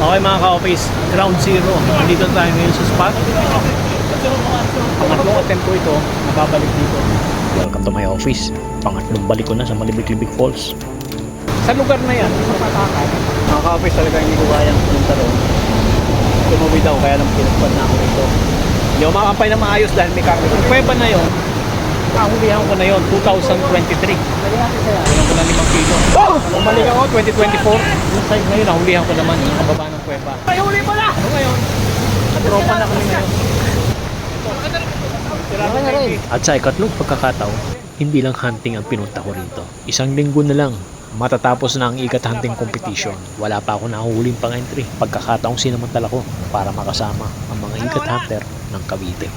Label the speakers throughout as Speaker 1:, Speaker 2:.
Speaker 1: Okay mga ka-office, ground zero. Nandito tayo ngayon sa spot. Pangatlong attempt ko ito, nababalik dito. Welcome to my office. Pangatlong balik ko na sa Malibig-Libig Falls. Sa lugar na yan, sa Patakan, mga ka-office talaga hindi ko kayang punta doon. Tumuwi daw, kaya lang pinagpad na ako dito. Hindi ako makakampay na maayos dahil may cargo. Yung pweba na yun, nahulihan ko na yun, 2023. Hulihan ko na 5 kilo. Bumalik ako, 2024. Yung side na yun, nahulihan ko naman sa kababa ng pweba. Ay, huli pala! Ano ngayon? Tropa na kami ngayon. At sa ikatlong pagkakataon, hindi lang hunting ang pinunta ko rito. Isang linggo na lang, matatapos na ang ikat hunting competition. Wala pa ako nahuhuling pang entry. Pagkakataong sinamantala ko para makasama ang mga ikat hunter ng Cavite.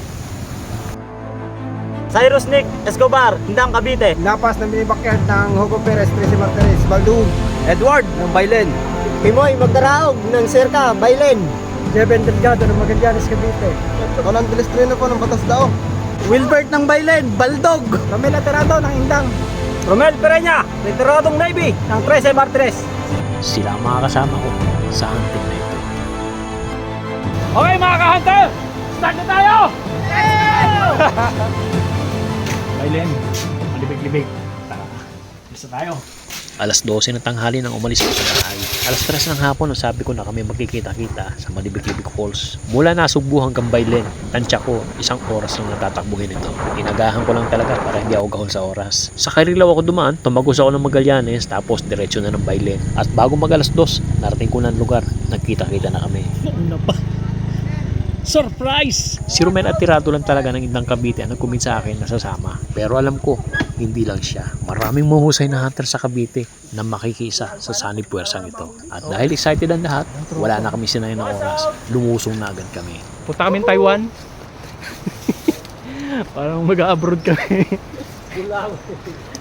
Speaker 2: Cyrus Nick Escobar, Hindang Cavite.
Speaker 3: Lapas ng binibakyard ng Hugo Perez, Tracy Martinez, Baldoon.
Speaker 2: Edward ng Bailen.
Speaker 3: Pimoy Magdaraog ng Serca, Bailen. Jeven Delgado ng Magallanes, Cavite. Roland Delestrino po ng Batas Dao.
Speaker 2: Wilbert ng Bailen, Baldog.
Speaker 3: Romel Aterado ng Indang.
Speaker 2: Romel Pereña, Veteradong Navy ng 13 Martres.
Speaker 1: Sila ang mga kasama ko sa hunting na ito.
Speaker 2: Okay mga ka-hunter, start na tayo!
Speaker 1: Bailen, malibig-libig. Tara, isa tayo. Alas 12 ng tanghali nang umalis ko sa bahay. Alas 3 ng hapon nang sabi ko na kami magkikita-kita sa Malibig-Libig Falls. Mula Nasugbu hanggang Bailen, tansya ko, 1 oras lang natatakbuhin ito. Inagahan ko lang talaga para hindi ako gahol sa oras. Sa Karilaw ako dumaan, tumagos ako ng Magallanes, tapos diretso na ng Bailen. At bago mag alas 2, narating ko na ang lugar, nagkita-kita na kami. Ano pa? Surprise! Si Romel Aterado lang talaga ng Indang Cavite ang nagkumit sa akin na sasama. Pero alam ko, hindi lang siya. Maraming mahusay na hunter sa Cavite na makikisa sa sunny puwersang ito. At dahil excited ang lahat, wala na kami sinayin ng oras. Lumusong na agad kami. Punta kami Taiwan. Parang mag-abroad kami.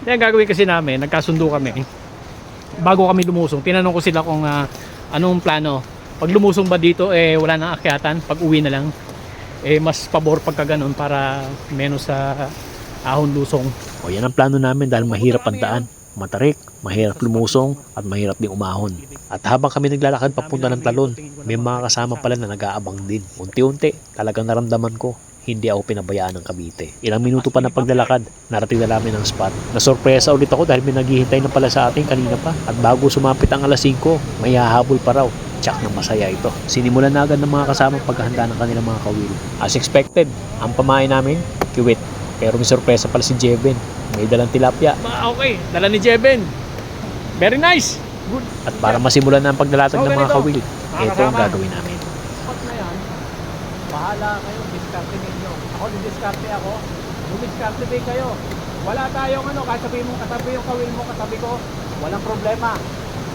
Speaker 1: Yan gagawin kasi namin, nagkasundo kami. Bago kami lumusong, tinanong ko sila kung anong plano. Pag lumusong ba dito, wala nang akyatan. Pag uwi na lang, mas pabor pagka ganun para menos sa ahon lusong. O yan ang plano namin dahil mahirap ang daan. Matarik, mahirap lumusong, at mahirap din umahon. At habang kami naglalakad papunta ng talon, may mga kasama pala na nag-aabang din. Unti-unti, talagang naramdaman ko, hindi ako pinabayaan ng Cavite. Ilang minuto pa ng paglalakad, narating na namin ang spot. Nasorpresa ulit ako dahil may naghihintay na pala sa atin kanina pa. At bago sumapit ang alas 5, may hahabol pa raw. Tsak na masaya ito. Sinimulan na agad ng mga kasama paghahanda ng kanilang mga kawil. As expected, ang pamain namin, kiwit. Pero may sorpresa pala si Jeven. May dalang tilapia. Okay, dala ni Jeven. Very nice. Good. At para masimulan na ang pagdalatag ng mga kawil, ito ang gagawin namin. Spot na yan, bahala kayo, diskarte ninyo. Ako, diskarte ako. Diskarte din kayo. Wala tayong kahit sabihin mo katabi yung kawil mo, katabi ko, walang problema.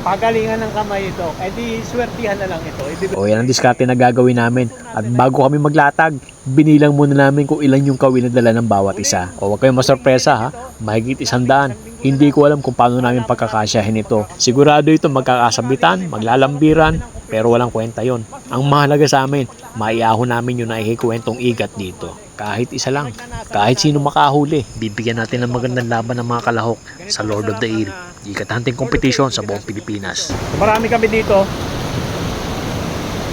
Speaker 1: Pagalingan ng kamay ito, di swertihan na lang ito. O yan ang diskarte na gagawin namin. At bago kami maglatag, binilang muna namin kung ilan yung kawil na dala ng bawat isa. O huwag kayong masorpresa ha, mahigit 100. Hindi ko alam kung paano namin pagkakasyahin ito. Sigurado ito magkakasabitan, maglalambiran, pero walang kwenta yon. Ang mahalaga sa amin, maiahon namin yung naikikwentong igat dito. Kahit isa lang, kahit sino makahuli, bibigyan natin ng magandang laban ng mga kalahok sa Lord of the Eel. Ikat hunting competition sa buong Pilipinas. Marami kami dito.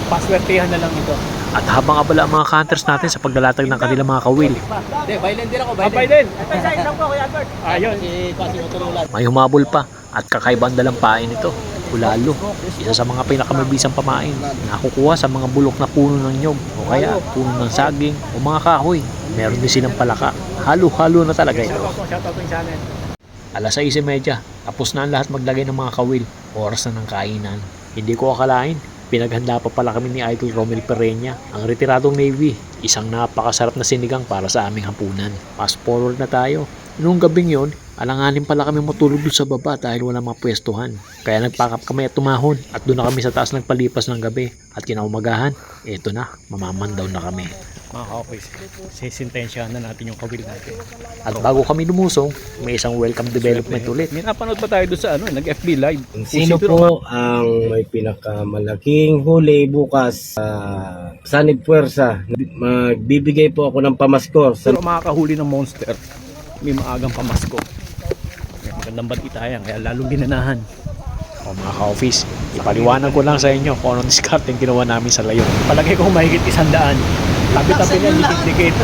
Speaker 1: Paswertihan na lang ito. At habang abala ang mga hunters natin sa paglalatag ng kanilang mga kawil.
Speaker 2: Hindi, Bailen din ako,
Speaker 1: Bailen.
Speaker 2: Ayun.
Speaker 1: May humabol pa at kakaibang dalang pain ito. Ulalo, isa sa mga pinakamabisang pamain. Nakukuha sa mga bulok na puno ng nyog o kaya puno ng saging o mga kahoy. Meron din silang palaka. Halo-halo na talaga ito. Alas 6:30, tapos na ang lahat maglagay ng mga kawil. Oras na ng kainan. Hindi ko akalain, pinaghanda pa pala kami ni Idol Romel Pereña, ang retiradong Navy. Isang napakasarap na sinigang para sa aming hapunan. Fast forward na tayo. Noong gabing yon, alanganin pala kami matulog doon sa baba dahil wala mapwestuhan. Kaya nagpack up kami at tumahon at doon na kami sa taas nagpalipas ng gabi. At kinaumagahan, eto na, mamamandaw na kami. Mga ka-office, sisintensyahan na natin yung kawil natin. At bago kami lumusong, may isang welcome development ulit. May napanood pa tayo doon sa nag-FB live.
Speaker 3: Sino po ang may pinakamalaking huli bukas sa Sanib Puwersa? Magbibigay po ako ng pamasko.
Speaker 1: Pero makakahuli ng monster, may maagang pamasko. Magandang balita yan, kaya lalong ginanahan. O mga ka-office, Ipaliwanag ko lang sa inyo kung anong diskarte yung ginawa namin sa layo. Palagay ko mahigit 100. Tabi-tabi yan, dikit-dikit.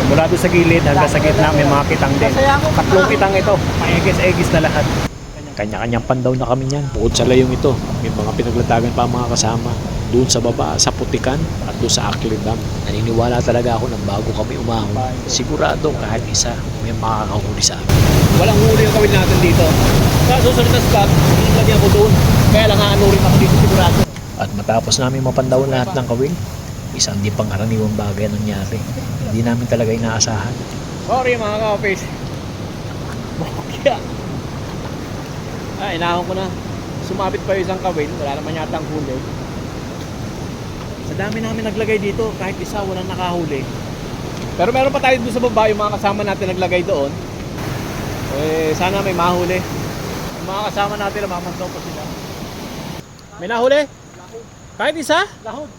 Speaker 1: Mula doon sa gilid hanggang sa gitna may mga kitang din. 3 kitang ito, paegis-egis na lahat. Kanya-kanyang pandaw na kami niyan. Bukod sa layong ito, may mga pinaglatagan pa ang mga kasama. Doon sa baba, sa Putikan at doon sa Akli Dam. Naniniwala talaga ako na bago kami umahon, sigurado kahit isa may makakahuli sa amin. Walang huli yung kawil natin dito. Sa susunod na spot, hinilagyan ko doon. Kaya lang aanurin ako dito sigurado. At matapos namin mapandaw lahat ng kawil, isang di pangkaraniwang bagay ang nangyari. Hindi namin talaga inaasahan. Sorry mga ka-office. Bokya. Inahon ko na. Sumabit pa yung isang kawil. Wala naman yata ang huli. Sa dami namin naglagay dito, kahit isa walang nakahuli. Pero meron pa tayo doon sa baba, yung mga kasama natin naglagay doon. Sana may mahuli. Yung mga kasama natin, mamandaw pa sila. May nahuli? Kahit isa? Lahod.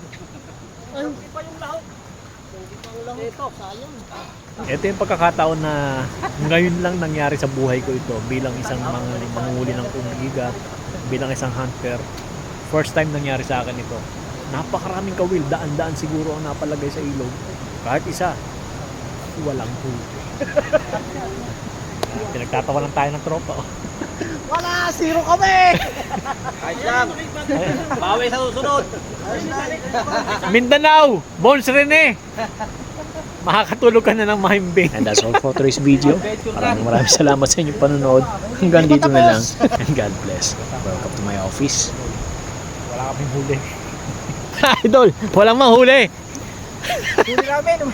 Speaker 1: Hindi pa yung lahod. Ito, sayang. Ito yung pagkakataon na ngayon lang nangyari sa buhay ko ito bilang isang manghuli ng umiga, bilang isang hunter. First time nangyari sa akin ito. Napakaraming kawil, daan-daan siguro ang napalagay sa ilog. Kahit isa, walang huli. Pinagtatawa lang tayo ng tropa.
Speaker 2: Wala! Zero kami! Kahit lang! Bawi sa susunod!
Speaker 1: Mindanao! Bones Rene! Makakatulog ka na ng mahimbing. And that's all for today's video. Maraming salamat sa inyong panonood. Hanggang dito na lang. And God bless. Welcome to my office. Wala kaming huli. Idol, walang mahuli.
Speaker 2: Huli namin!